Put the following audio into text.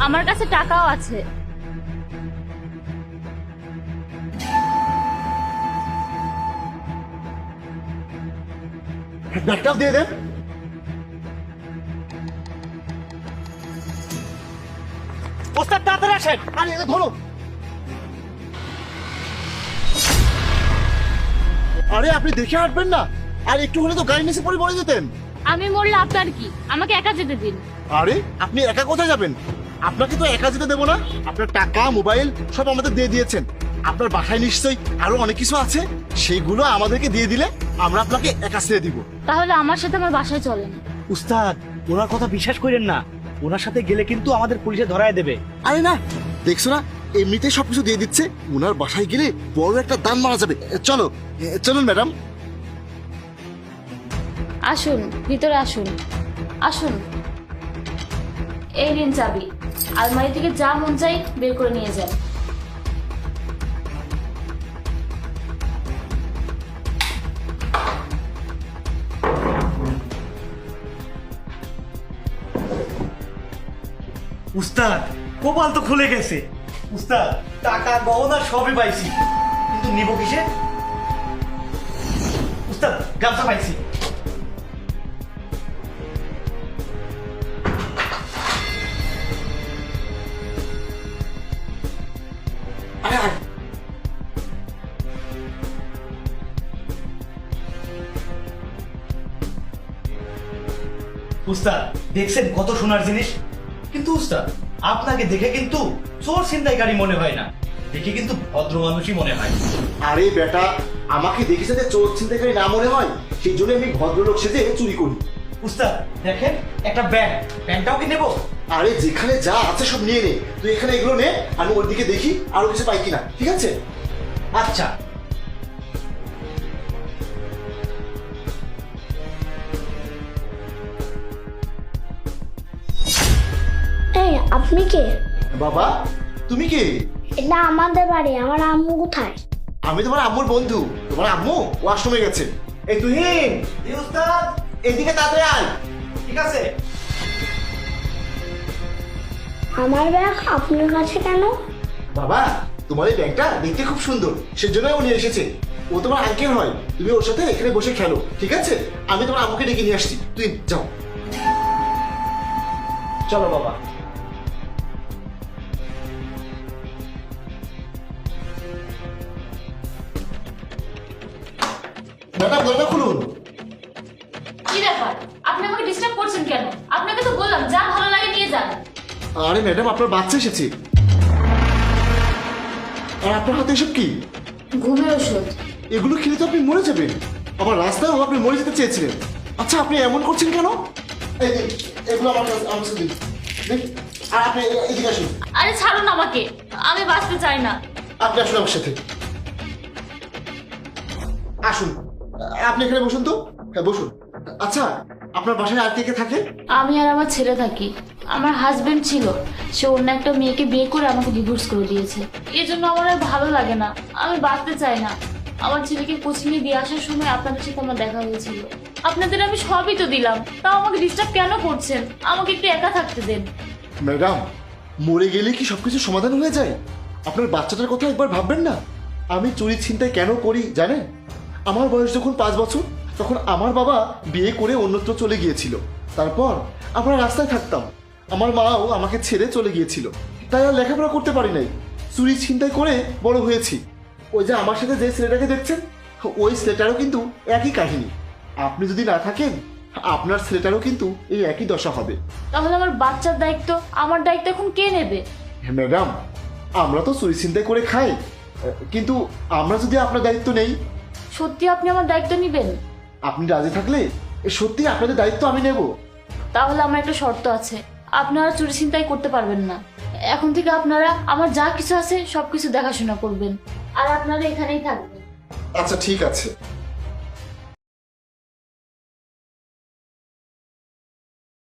আমার কাছে টাকাও আছে। ব্যাগটাও দিয়ে দেন। ওস্তাদ তাড়াতাড়ি আসেন। আরে এটা ধরো। আরে আপনি দেখে হাঁটবেন না? আর একটু হলে তো গাড়ি নিচে পড়ে পড়ে যেতেন। আমি মরলে আপনার কি? আমাকে একা যেতে দিন। আরে আপনি একা কোথায় যাবেন? আপনাকে তো একা যেতে দেবো না। আপনার টাকা, মোবাইল সব আমাদের দিয়ে দিয়েছেন। আপনার বাসায় নিশ্চয়ই আরো অনেক কিছু আছে, সেইগুলো আমাদেরকে দিয়ে দিলে আমরা আপনাকে একা ছেড়ে দিব। তাহলে আমার সাথে আমার বাসায় চলেন। উস্তাদ ওনার কথা বিশ্বাস করেন না, ওনার সাথে গেলে কিন্তু আমাদের পুলিশে ধরায় দেবে। আরে না, দেখছো না এমনিতে সবকিছু দিয়ে দিচ্ছে। ওনার বাসায় গেলে বড় একটা দান মারা যাবে। চলো চলুন ম্যাডাম। আসুন, ভিতরে আসুন। আসুন, এই নিন চাবি। আলমারি থেকে যা মন চাই বের করে নিয়ে যান। উস্তাদ কপাল তো খুলে গেছে। উস্তাদ টাকা গহনা সবই পাইছি, কিন্তু নিব কিসে? উস্তাদ গামছা পাইছি। আরে আরে, উস্তাদ দেখছেন কত সোনার জিনিস, কিন্তু উস্তাদ আপনাকে দেখে কিন্তু চোর ছিনতাইকারী মনে হয় না, দেখে কিন্তু ভদ্র মানুষই মনে হয়। আরে বেটা, আমাকে দেখে যাতে চোর ছিনতাইকারী না মনে হয় সেই জন্য আমি ভদ্রলোক সেজে চুরি করি। উস্তাদ দেখেন একটা ব্যাগ, ব্যাগটাও কি নেবো? আরে যেখানে যা আছে সব নিয়ে নে, তুই এখানে এগুলো নে, আমি ওর দিকে দেখি আরো কিছু পাই কিনা, ঠিক আছে? আচ্ছা। এই আপনি কে? বাবা তুমি কি? এটা আমাদের বাড়ি। আমার আম্মু কোথায়? আমি তোমার আম্মুর বন্ধু। তোমার আম্মু ওয়াশরুমে গেছে। এই তুহিন, জি উস্তাদ। এদিকে তাড়াতাড়ি আয়। ঠিক আছে। আমার ব্যাগ আপনার কাছে কেন? বাবা তোমার এই ব্যাগটা দেখতে খুব সুন্দর, সেজন্য ও নিয়ে এসেছে। ও তোমার আঙ্কেল হয়, তুমি ওর সাথে এখানে বসে খেলো, ঠিক আছে? আমি তোমার আম্মুকে ডেকে নিয়ে আসছি, তুই যাও। চলো বাবা। ম্যাডাম দরজা খুলুন। কি ব্যাপার? আপনি আমাকে ডিস্টার্ব করছেন কেন? আপনাকে তো বললাম যা ভালো লাগে নিয়ে যান। আরে ম্যাডাম আপনার বাচ্চা এসেছে। আর আপনার হাতে এসব কি? ঘুমের ওষুধ। এগুলো খেলে তো আপনি মরে যাবেন। আবার রাস্তায়ও আপনি মরে যেতে চেয়েছিলেন। আচ্ছা আপনি এমন করছেন কেন? এই দিন, এগুলো আমার কাছে দিন। দিন। আর আপনি এদিকে আসুন। আরে ছাড়ুন আমাকে, আমি বাঁচতে চাই না। আপনি আসুন আমার সাথে, আসুন। আপনি এখানে বসুন তো। হ্যাঁ বসুন। আচ্ছা আপনার বাসায় আর কে কে থাকে? আমি আর আমার ছেলে থাকি। আমার হাজবেন্ড ছিল, সে অন্য একটা মেয়েকে বিয়ে করে আমাকে ডিভোর্স করে দিয়েছে। এই জন্য আমার আর ভালো লাগে না, আমি বাঁচতে চাই না। আমার ছেলেকে কোচিংয়ে দিয়ে আসার সময় আপনাদের সাথে আমার দেখা হয়েছিল। আপনাদের আমি সবই তো দিলাম, তাও আমাকে ডিস্টার্ব কেন করছেন? আমাকে একটু একা থাকতে দেন। ম্যাডাম মরে গেলে কি সবকিছু সমাধান হয়ে যায়? আপনার বাচ্চাটার কথা একবার ভাববেন না। আমি চুরি ছিনতাই কেন করি জানেন? আমার বয়স যখন 5 বছর, তখন আমার বাবা বিয়ে করে অন্যত্র চলে গিয়েছিল। তারপর আমরা রাস্তায় থাকতাম। আমার মাও আমাকে ছেড়ে চলে গিয়েছিল, তাই আর লেখাপড়া করতে পারি নাই। চুরি ছিনতাই করে বড় হয়েছি। ওই যে আমার সাথে যে ছেলেটাকে দেখছেন, ওই ছেলেটারও কিন্তু একই কাহিনী। আপনি যদি না থাকেন, আপনার ছেলেটারও কিন্তু এই একই দশা হবে। তাহলে আমার বাচ্চার দায়িত্ব, আমার দায়িত্ব এখন কে নেবে? ম্যাডাম আমরা তো চুরি ছিনতাই করে খাই, কিন্তু আমরা যদি আপনার দায়িত্ব নেই। সত্যি আপনি আমার দায়িত্ব নেবেন? আপনি রাজি থাকলে সত্যি আপনাদের দায়িত্ব আমি নেব। তাহলে আমার একটা শর্ত আছে, আপনারা চুরি ছিনতাই করতে পারবেন না। এখন থেকে আপনারা আমার যা কিছু আছে সবকিছু দেখাশোনা করবেন, আর আপনারা এখানেই থাকবেন। আচ্ছা ঠিক আছে।